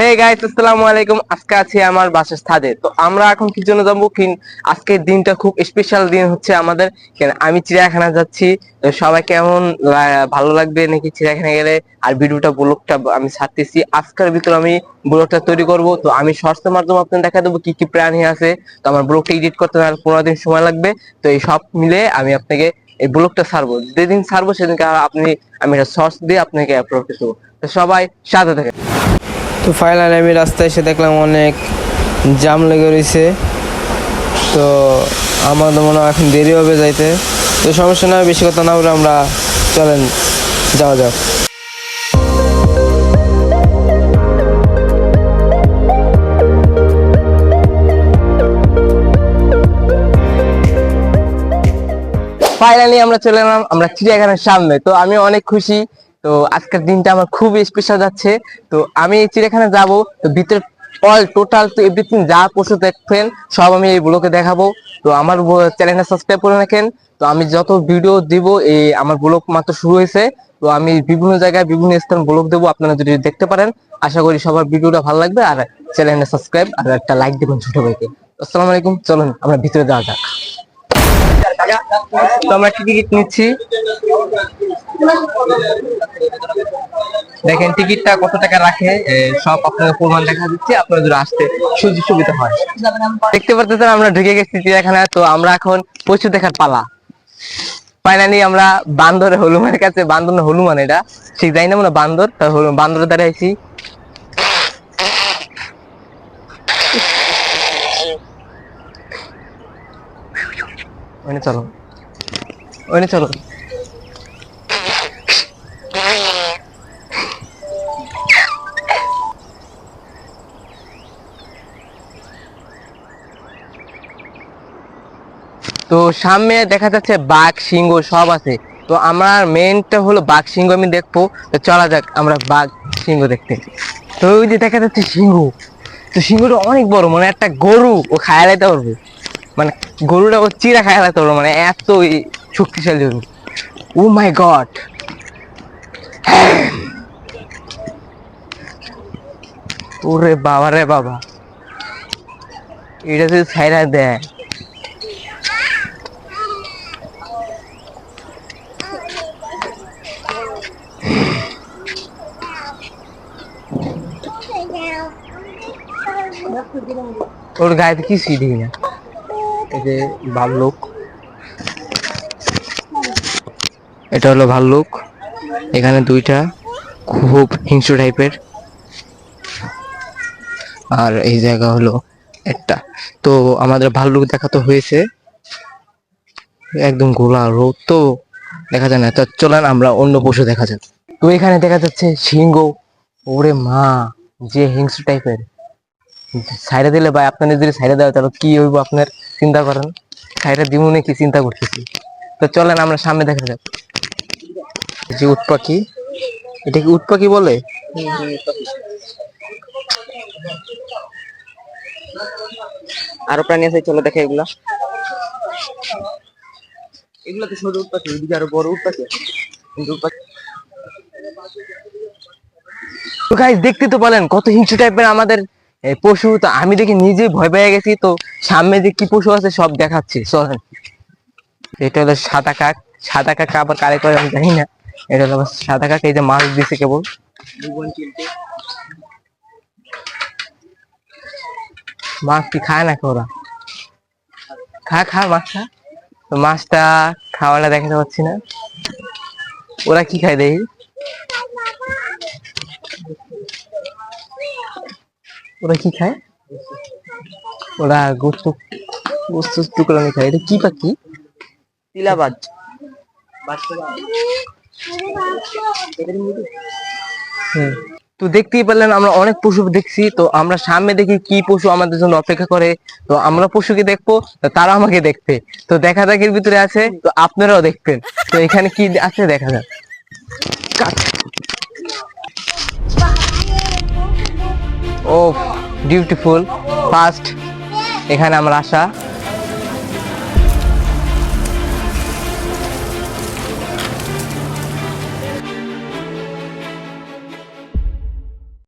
Hey guys, আসসালামু আলাইকুম। আজকে আছি আমার বাসার ছাদে। তো আমরা এখন কি জন্য যাবো আজকের দিনটা খুব স্পেশাল দিন হচ্ছে আমাদের। আমি চিড়িয়াখানা যাচ্ছি। তো সবাই কেমন ভালো লাগবে নাকি চিড়িয়াখানা গেলে? আর ভিডিওটা ব্লগটা আমি ছাড়তেছি আজকের ভিতরে, আমি ব্লগটা তৈরি করব। তো আমি শর্টসের মাধ্যমে আপনাদের দেখা দেবো কি কি প্রাণী আছে। তো আমার ব্লগটা এডিট করতে আর 15 দিন সময় লাগবে। তো এই সব মিলে আমি আপনাকে এই ব্লগটা ছাড়বো। যেদিন ছাড়বো সেদিনকে আমি এটা শর্টস দিয়ে আপনাকে আপলোড করতে দেবো। তো সবাই সাথে থাকেন। তো ফাইনালি আমি রাস্তায় এসে দেখলাম অনেক জাম লেগে রয়েছে। তো আমার তো মনে হয় এখন দেরি হবে যাইতে। তো সমস্যা নয়, বেশি কথা না বলে আমরা চলেন যাওয়া যাক। ফাইনালি আমরা চলে এলাম আমরা চিড়িয়াখানার সামনে। তো আমি অনেক খুশি। তো আজকের দিনটা আমার খুব স্পেশাল যাচ্ছে। তো আমি এই চিড়িয়াখানা যাব। তো ভিতরে অল টোটাল তো এভরিথিং যা পশু দেখবেন সব আমি এই ব্লগে দেখাবো। তো আমার চ্যানেলটা সাবস্ক্রাইব করে রাখেন। তো আমি যত ভিডিও দিব, এই আমার ব্লগ মাত্র শুরু হয়েছে। তো আমি বিভিন্ন জায়গায় বিভিন্ন স্থান ব্লগ দেবো, আপনারা যদি দেখতে পারেন। আশা করি সবার ভিডিওটা ভালো লাগবে। আর চ্যানেলটা সাবস্ক্রাইব আর একটা লাইক দেবেন ছোট ভাইকে। আসসালামু আলাইকুম, চলুন আমরা ভিতরে যাওয়া যাক। তো আমরা টিকিট নিচ্ছি, দেখেন টিকিটটা কত টাকা রাখে সব আপনাদের প্রমাণ দেখা দিচ্ছে, আপনারা যদি আসতে সুযোগ সুবিধা হয়। দেখতে পারতেছেন আমরা ঢুকে গেছি চিড়িয়াখানা। তো আমরা এখন পশু দেখার পালা। ফাইনালি আমরা বান্দরে হনুমানের কাছে, বান্দর না হনুমান এটা ঠিক যাই না, মানে বান্দর। বান্দরের দ্বারা আইছি। ওইনে চলো, ওইনে চলো। তো সামনে দেখা যাচ্ছে বাঘ, সিংহ সব আছে। তো আমার মেইনটা হলো বাঘ সিংহ আমি দেখবো। তো চলা যাক আমরা বাঘ সিংহ দেখতে। তো ওই যে দেখা যাচ্ছে সিংহ। তো সিংহটা অনেক বড়, মানে একটা গরু ও খায়া লাইতে পারবে। মানে গরুটা ও চিরা খায়া লাইতে পারবে, মানে এত শক্তিশালী গরু। ও মাই গড, ওরে বাবা রে বাবা, এটা যদি ছাইরা দেয়। ওর গায়ে কি সিঁড়ি না, এই যে ভাল্লুক, এটা হলো ভাল্লুক। এখানে দুইটা খুব হিংস্র টাইপের। আর এই জায়গা হলো একটা। তো আমাদের ভাল্লুক দেখা তো হয়েছে, একদম গোলা রোদ তো দেখা যায় না। তো চলেন আমরা অন্য পশু দেখা যাক। তো এখানে দেখা যাচ্ছে সিংহ। ওরে মা, যে হিংস্র টাইপের। সাইডে দিলে ভাই, আপনার যদি সাইডে দেওয়া তাহলে কি হইব আপনার চিন্তা করেন। সাইডে দিব নাকি চিন্তা করতেছি। তো চলেন আমরা সামনে দেখা যাক। যে উট পাখি, এটা কি উট পাখি বলে? আরো প্রাণী আছে, চলো দেখে এগুলা। এগুলা তো ছোট উট পাখি, এদিকে আরো বড় উট পাখি আছে। কিন্তু উট পাখি তো গাইস দেখতে তো বলেন কত হিংস্র টাইপের আমাদের পশু। তো আমি দেখে নিজে ভয় পেয়ে গেছি। তো সামনে যে কি পশু আছে সব দেখাচ্ছি, চলেন। এটা হলো সাদা কাক। সাদা কাক আবার কারে করে আমি জানি না। এটা হলো আমার সাদা কাক, এই যে মাছ দিছে কেবল। মাছ কি খায় নাকি ওরা? খা খা মাছ খা। তো মাছটা খাওয়াটা দেখাতে পাচ্ছি না। ওরা কি খায় দেখি। ওরা কি খায়? ওরা গোস্ত, গোস্ত টুকরো খায়। এটা কি পাখি? তিলাবাজ। তো দেখতেই পেলেন আমরা অনেক পশু দেখছি। তো আমরা সামনে দেখি কি পশু আমাদের জন্য অপেক্ষা করে। তো আমরা পশুকে দেখবো, তারা আমাকে দেখবে। তো দেখা দেখির ভিতরে আছে, তো আপনারাও দেখবেন। তো এখানে কি আছে দেখা যাক। ও বিউটিফুল, ফার্স্ট এখানে আমরা আসা।